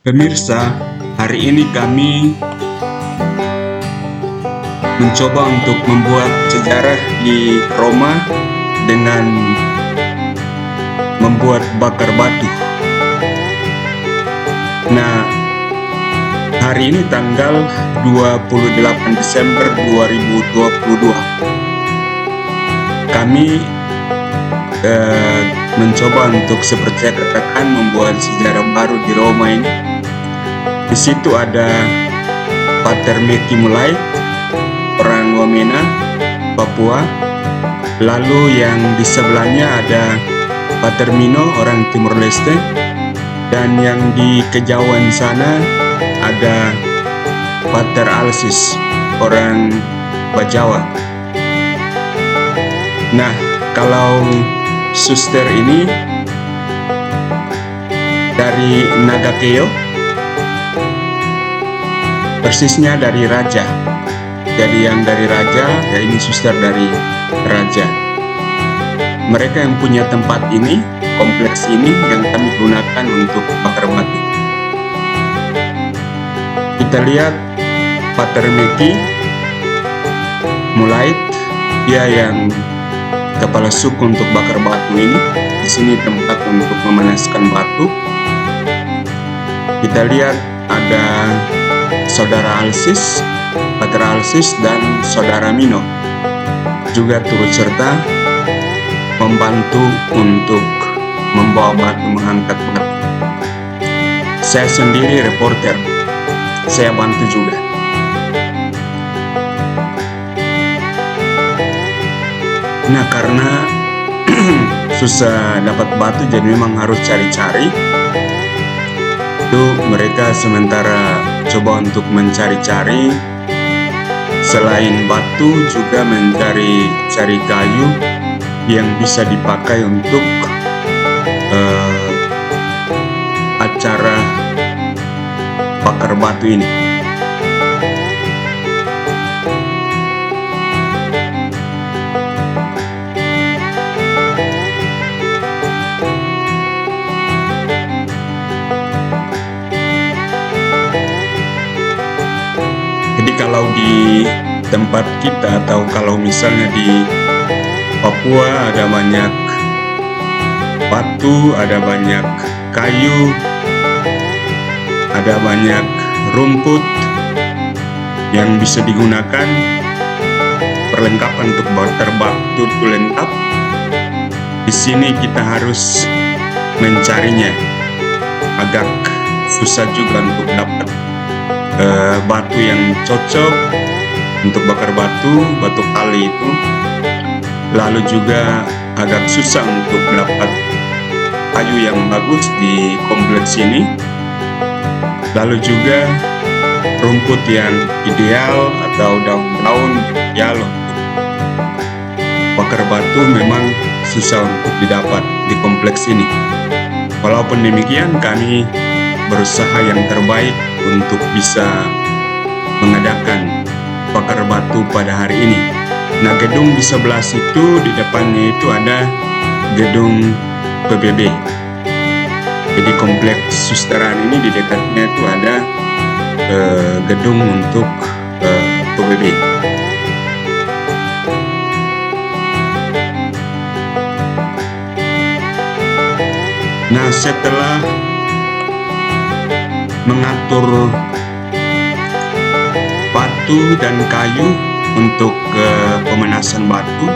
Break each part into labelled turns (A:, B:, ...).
A: Pemirsa, hari ini kami mencoba untuk membuat sejarah di Roma dengan membuat bakar batu. Nah, hari ini tanggal 28 Desember 2022. Kami mencoba untuk seperti saya katakan membuat sejarah baru di Roma ini. Di situ ada Pater Meki Mulai, orang Wamena, Papua. Lalu yang di sebelahnya ada Pater Mino, orang Timor Leste. Dan yang di kejauhan sana ada Pater Alsis, orang Bajawa. Nah, kalau suster ini dari Nagakeo, persisnya dari Raja. Jadi yang dari Raja, ya ini suster dari Raja. Mereka yang punya tempat ini, kompleks ini yang kami gunakan untuk bakar batu. Kita lihat Pater Meki Mulai, dia yang kepala suku untuk bakar batu ini. Di sini tempat untuk memanaskan batu. Kita lihat ada Saudara Alsis, Pater Alsis, dan Saudara Mino juga turut serta membantu untuk membawa batu, mengangkat batu. Saya sendiri reporter, saya bantu juga. Nah, karena susah dapat batu, jadi memang harus cari-cari. Itu mereka sementara coba untuk mencari-cari, selain batu juga mencari kayu yang bisa dipakai untuk acara bakar batu ini. Jadi kalau di tempat kita, atau kalau misalnya di Papua, ada banyak batu, ada banyak kayu, ada banyak rumput yang bisa digunakan, perlengkapan untuk bakar batu itu lengkap. Di sini kita harus mencarinya, agak susah juga untuk dapat batu yang cocok untuk bakar batu kali itu. Lalu juga agak susah untuk dapat kayu yang bagus di kompleks ini. Lalu juga rumput yang ideal atau daun-daun ideal untuk bakar batu memang susah untuk didapat di kompleks ini. Walaupun demikian, kami berusaha yang terbaik untuk bisa mengadakan bakar batu pada hari ini. Nah, gedung di sebelah situ, di depannya itu ada gedung PBB. Jadi kompleks susteran ini di dekatnya itu ada gedung untuk PBB. Nah, setelah mengatur batu dan kayu untuk pemanasan batu,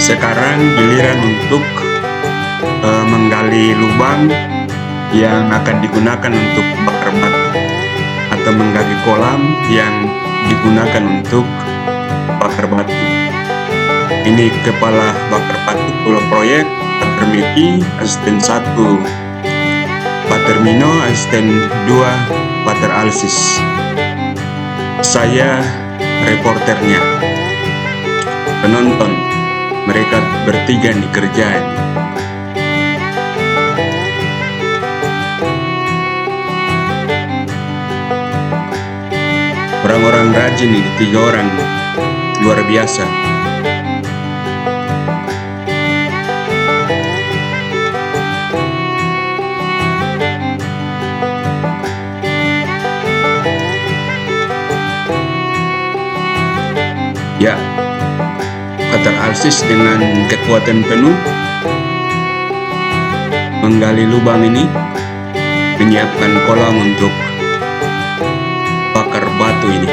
A: sekarang giliran untuk menggali lubang yang akan digunakan untuk bakar batu, atau menggali kolam yang digunakan untuk bakar batu. Ini kepala bakar batu pulau proyek Pater Meki, asisten 1 Pater Mino, asisten 2 Pater Alsis. Saya reporternya, penonton. Mereka bertiga nih kerjaan. Orang-orang rajin nih, 3 orang, luar biasa. Ya, Pater Alsis dengan kekuatan penuh menggali lubang ini, menyiapkan kolam untuk bakar batu ini.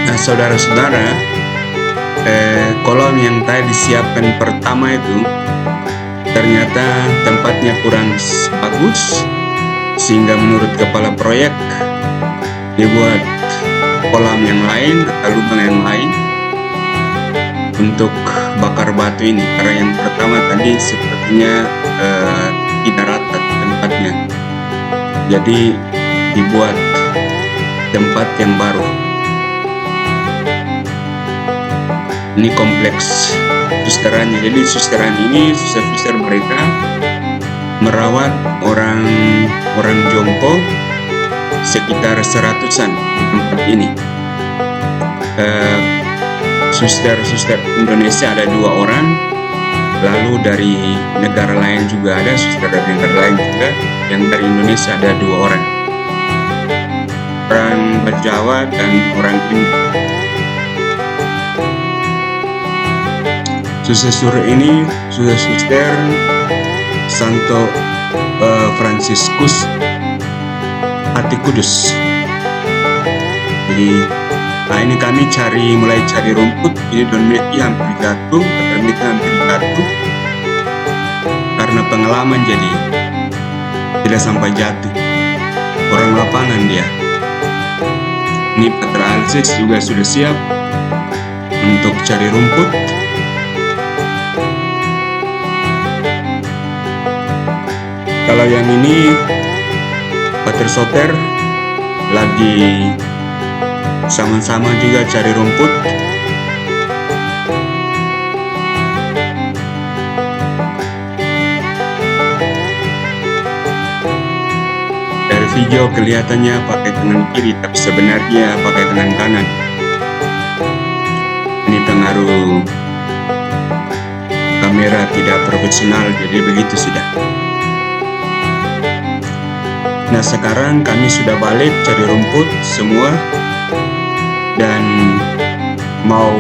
A: Nah, saudara-saudara, kolam yang tadi disiapkan pertama itu ternyata tempatnya kurang bagus, sehingga menurut kepala proyek dibuat kolam yang lain atau lubang yang lain untuk bakar batu ini, karena yang pertama tadi sepertinya tidak rata tempatnya, jadi dibuat tempat yang baru. Ini kompleks susterannya. Jadi susteran ini, suster-suster mereka merawat orang jompo sekitar 100-an di tempat ini. Suster Indonesia ada 2 orang, lalu dari negara lain juga ada, suster dari negara lain juga. Yang dari Indonesia ada 2 orang, orang Jawa dan orang Indo. Suster ini suster Santo Fransiskus Hati Kudus. Jadi, ini kami mulai cari rumput. Ini Don Meki hampir jatuh, Pater Meki hampir jatuh karena pengalaman, jadi tidak sampai jatuh. Orang lapangan dia. Ini Pater Alsis juga sudah siap untuk cari rumput. Kalau yang ini Pater Soter lagi sama-sama juga cari rumput. Dari video kelihatannya pakai tangan kiri, tapi sebenarnya pakai tangan kanan. Ini pengaruh kamera tidak profesional, jadi begitu sudah. Nah, sekarang kami sudah balik cari rumput semua dan mau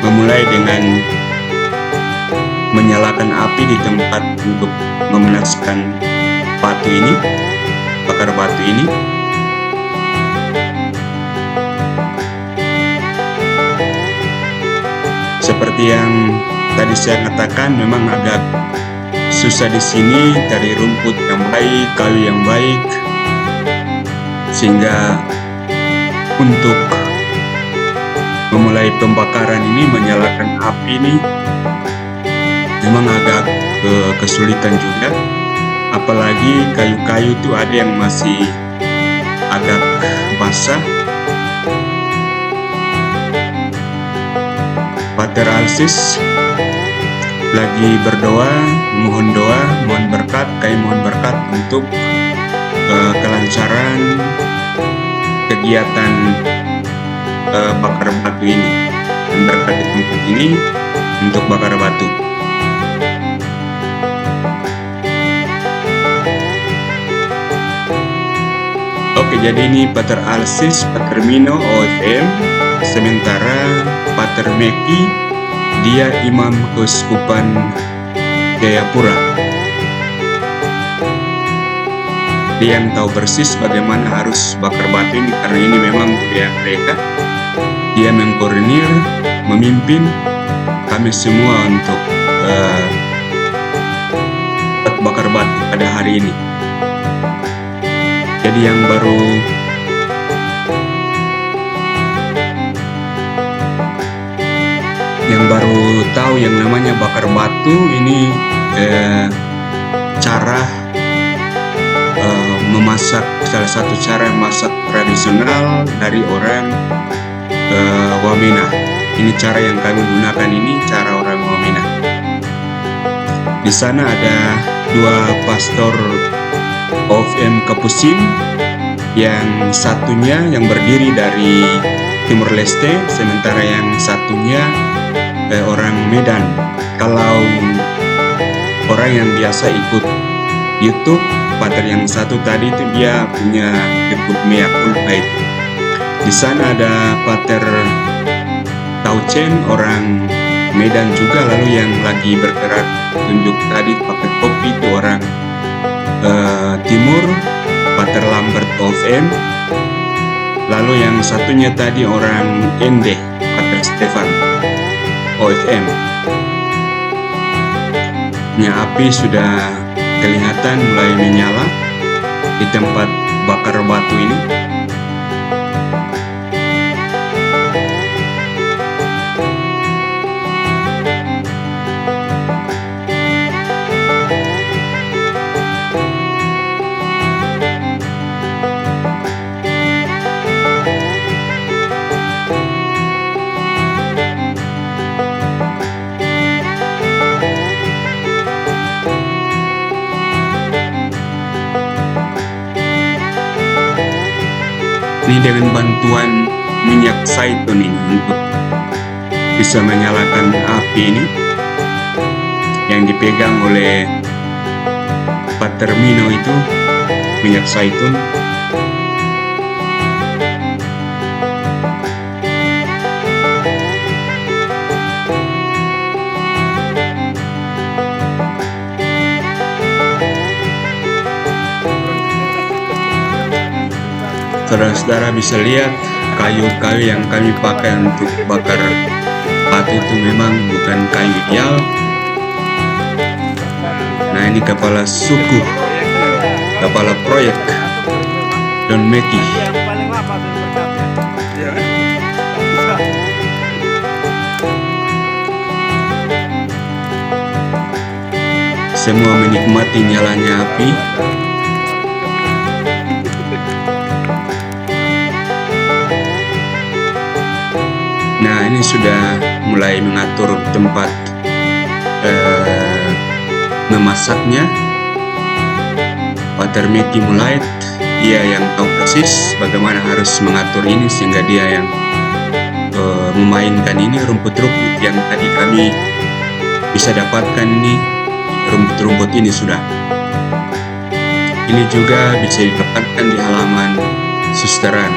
A: memulai dengan menyalakan api di tempat untuk memanaskan batu ini, bakar batu ini. Seperti yang tadi saya katakan, memang agak susah di sini cari rumput yang baik, kayu yang baik, sehingga untuk memulai pembakaran ini, menyalakan api ini memang agak kesulitan juga. Apalagi kayu-kayu itu ada yang masih agak basah. Pater Alsis lagi berdoa, mohon berkat, kami mohon berkat untuk kelancaran kegiatan bakar batu ini, dan berkat di tempat ini untuk bakar batu. Oke, jadi ini Pater Alsis, Pater Mino OFM, sementara Pater Meki dia Imam Keuskupan Jayapura. Dia yang tahu persis bagaimana harus bakar batu ini, karena ini memang budaya mereka. Dia mengkoordinir, memimpin kami semua untuk bakar batu pada hari ini. Jadi yang baru tahu yang namanya bakar batu ini, cara memasak, salah satu cara masak tradisional dari orang Wamena. Ini cara yang kami gunakan, ini cara orang Wamena. Di sana ada 2 pastor OFM Kapusim, yang satunya yang berdiri dari Timur Leste, sementara yang satunya orang Medan. Kalau orang yang biasa ikut YouTube, pater yang satu tadi itu dia punya YouTube Mea Culpa itu. Di sana ada Pater Tauchen, orang Medan juga, lalu yang lagi bergerak tunjuk tadi pakai topi itu orang Timur, Pater Lambert OFM. Lalu yang satunya tadi orang Ende, Pater Stefan OFM. Api sudah kelihatan mulai menyala di tempat bakar batu ini. Ini dengan bantuan minyak zaitun ini untuk bisa menyalakan api ini, yang dipegang oleh Pater Mino itu minyak zaitun. Saudara-saudara bisa lihat kayu-kayu yang kami pakai untuk bakar batu itu memang bukan kayu ideal. Nah, ini kepala suku, kepala proyek Don Meki. Semua menikmati nyalanya api. Nah, ini sudah mulai mengatur tempat memasaknya. Pater Meki mulai, dia yang tahu persis bagaimana harus mengatur ini, sehingga dia yang memainkan ini. Rumput-rumput yang tadi kami bisa dapatkan ini, rumput-rumput ini sudah. Ini juga bisa didapatkan di halaman Susteran,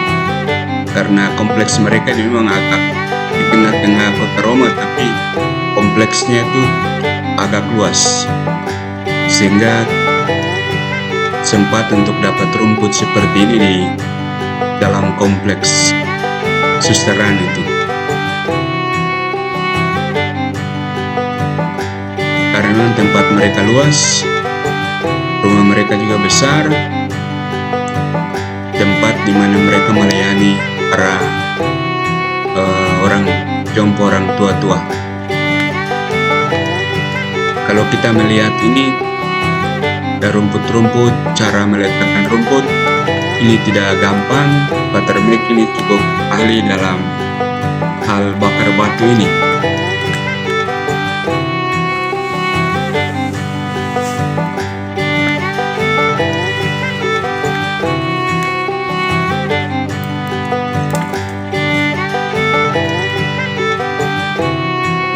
A: karena kompleks mereka memang agak di tengah-tengah kota Roma, tapi kompleksnya itu agak luas, sehingga sempat untuk dapat rumput seperti ini di dalam kompleks Susteran itu. Karena memang tempat mereka luas, rumah mereka juga besar, tempat di mana mereka melayani para orang jompo, orang tua-tua. Kalau kita melihat ini, rumput-rumput, cara meletakkan rumput ini tidak gampang. Pater Meki ini cukup ahli dalam hal bakar batu ini.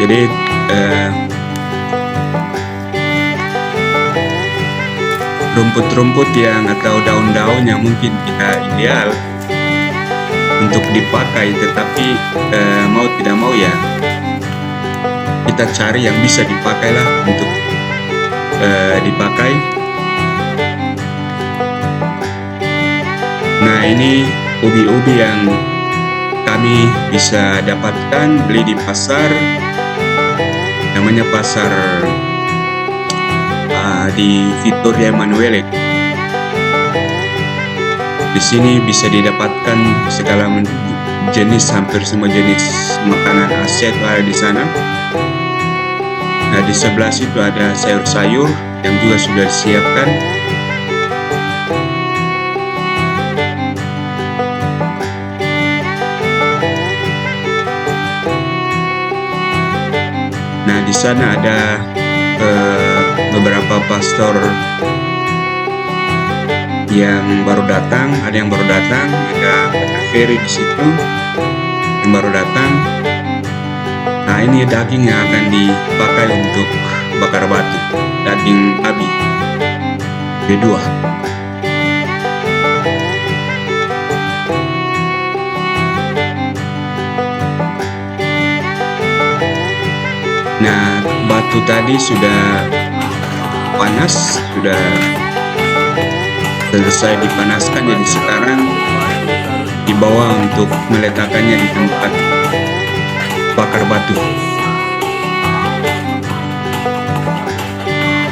A: Jadi rumput-rumput yang atau daun-daun yang mungkin tidak ideal untuk dipakai, tetapi mau tidak mau ya kita cari yang bisa dipakai lah untuk dipakai. Nah, ini ubi-ubi yang kami bisa dapatkan, beli di pasar, namanya pasar di Vittoria Emanuele. Di sini bisa didapatkan segala jenis, hampir semua jenis makanan Asia itu ada di sana. Nah, di sebelah situ ada sayur-sayur yang juga sudah disiapkan. Nah, di sana ada beberapa pastor yang baru datang, ada Pater Ferry di situ yang baru datang. Nah, ini daging yang akan dipakai untuk bakar batu, daging babi B2. Nah, batu tadi sudah panas, sudah selesai dipanaskan, jadi sekarang dibawa untuk meletakkannya di tempat bakar batu.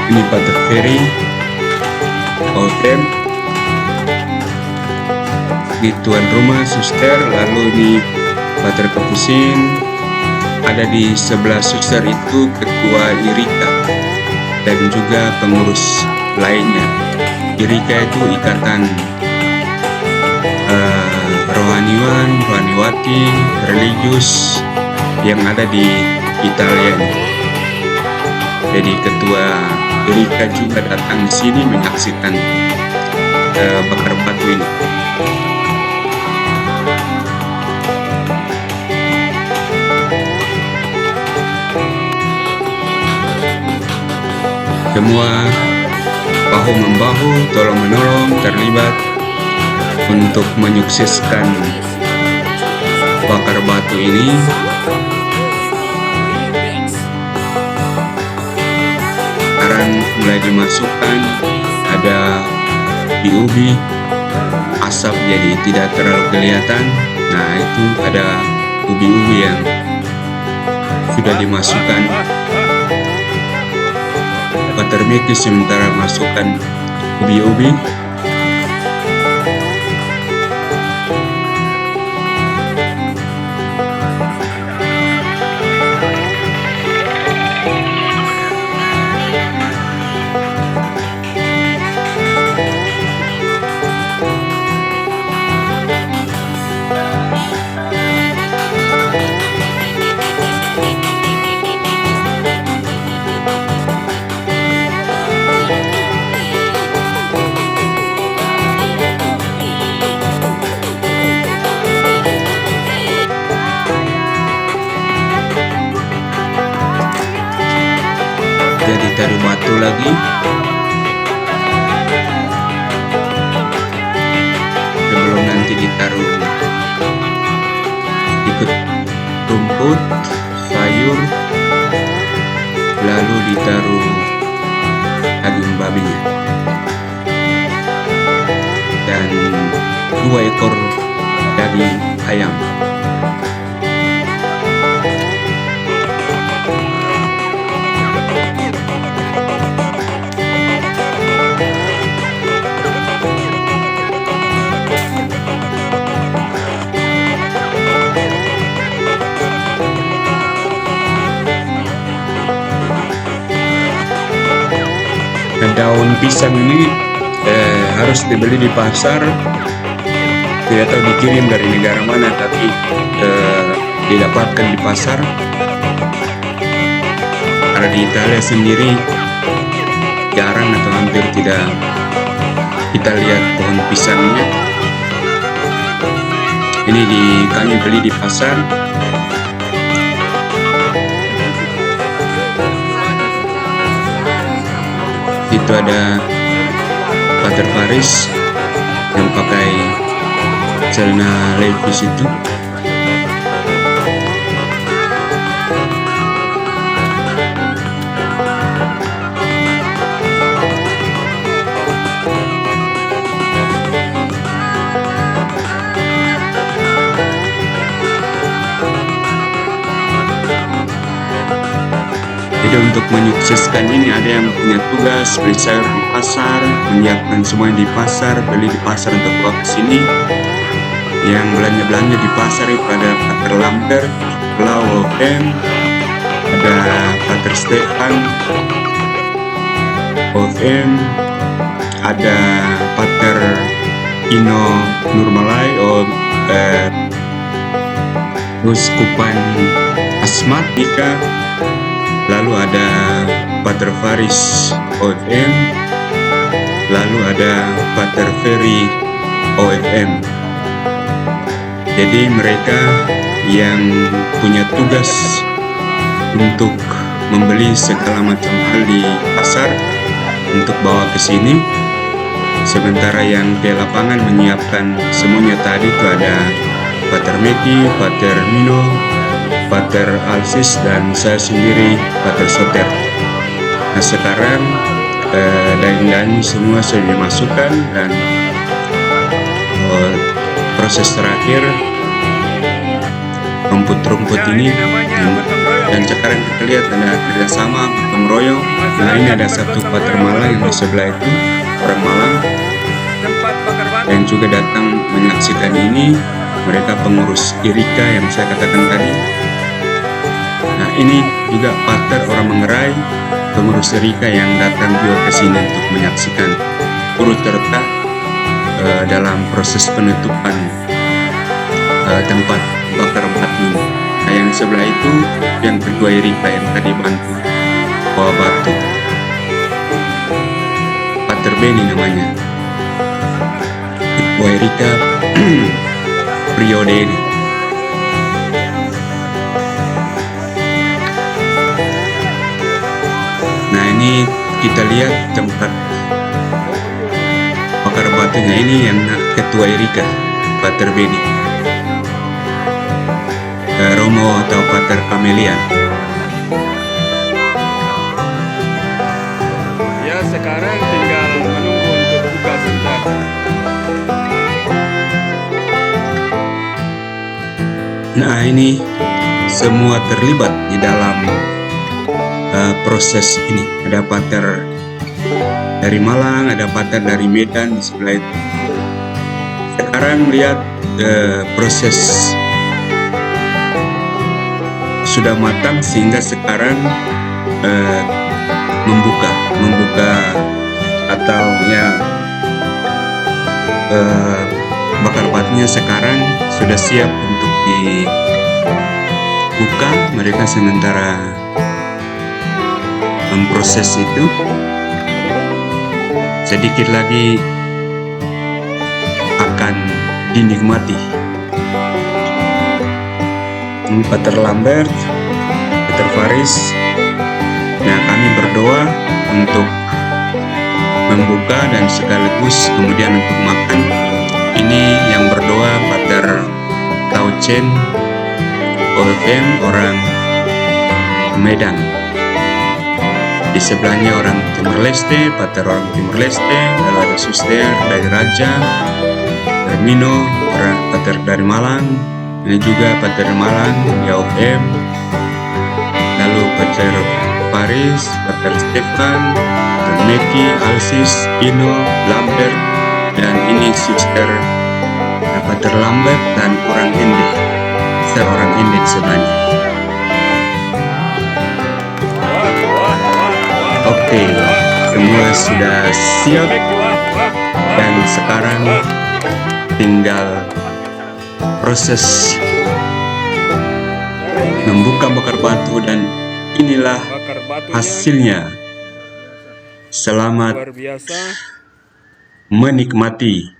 A: Ini Pater Ferry, OFM, di tuan rumah suster, lalu di Pater Kapusin, ada di sebelah suster itu ketua IRIKA dan juga pengurus lainnya. IRIKA itu ikatan rohaniwati, religius yang ada di Italia. Jadi ketua IRIKA juga datang di sini menyaksikan bakar batu ini. Semua bahu-membahu, tolong-menolong, terlibat untuk menyukseskan bakar batu ini. Sekarang mulai dimasukkan, ada ubi-ubi, asap jadi tidak terlalu kelihatan. Nah, itu ada ubi-ubi yang sudah dimasukkan. Pater Meki sementara masukkan ubi-ubi. Jadi taruh batu lagi sebelum nanti ditaruh ikut rumput, sayur, lalu ditaruh daging babinya dan 2 ekor daging ayam. Daun pisang ini harus dibeli di pasar, tidak tahu dikirim dari negara mana, tapi didapatkan di pasar. Karena di Italia sendiri jarang atau hampir tidak kita lihat pohon pisangnya. Ini kami beli di pasar. Itu ada Pater Faris yang pakai celana levis itu. Jadi untuk menyukseskan ini ada yang punya tugas beli sayur di pasar, menyiapkan semuanya di pasar, beli di pasar untuk bawa ke sini. Yang belanja-belanja di pasar itu ada Pater Lambert, Lau OFM, ada Pater Stefan OFM, ada Pater Ino Nurmalai Uskupan Asmat Ika. Lalu ada Pater Faris OFM, lalu ada Pater Ferry OFM. Jadi mereka yang punya tugas untuk membeli segala macam hal di pasar untuk bawa ke sini, sementara yang di lapangan menyiapkan semuanya tadi itu ada Pater Meki, Pater Mino, Pater Alsis, dan saya sendiri Pater Soter. Nah sekarang daging-daging semua sudah dimasukkan dan proses terakhir rumput-rumput ini dan sekarang kita lihat ada kerjasama gotong royong. Nah ini ada satu Pater Malang yang di sebelah itu, orang Malang yang juga datang menyaksikan ini. Mereka pengurus Irika yang saya katakan tadi. Nah ini juga Pater orang Mengerai, pengurus Irika yang datang juga ke sini untuk menyaksikan turut serta dalam proses penutupan tempat bakar batu. Nah yang sebelah itu yang kedua Irika yang tadi bantu bawa batu, Pater Beni namanya, ketua Irika periode ini. Nah ini kita lihat tempat bakar batunya, ini yang ketua Irika Pater Beni, Romo atau Pater Kamelian.
B: Ya sekarang tinggal menunggu untuk buka sebentar.
A: Nah ini semua terlibat di dalam proses ini. Ada Pater dari Malang, ada Pater dari Medan di sebelah itu. Sekarang lihat proses sudah matang sehingga sekarang membuka atau ya bakar batunya sekarang sudah siap untuk dibuka. Mereka sementara memproses itu. Sedikit lagi akan dinikmati. Pater Lambert, Pater Faris. Nah kami berdoa untuk membuka dan sekaligus kemudian untuk makan. Ini yang berdoa Pater Tauchen OFM orang Medan. Di sebelahnya orang Timur Leste, Pater orang Timur Leste, lalu ada suster dari Raja, Termino, orang Pater dari Malang, ini juga Pater Malang di OFM, lalu Pater Paris, Pater Stefan, Pater Meki, Alsis, Ino, Lambert, dan ini suster Pater Lambert dan orang Ende, seorang Ende di sebelahnya. Oke, semua sudah siap dan sekarang tinggal proses membuka bakar batu dan inilah hasilnya. Selamat menikmati.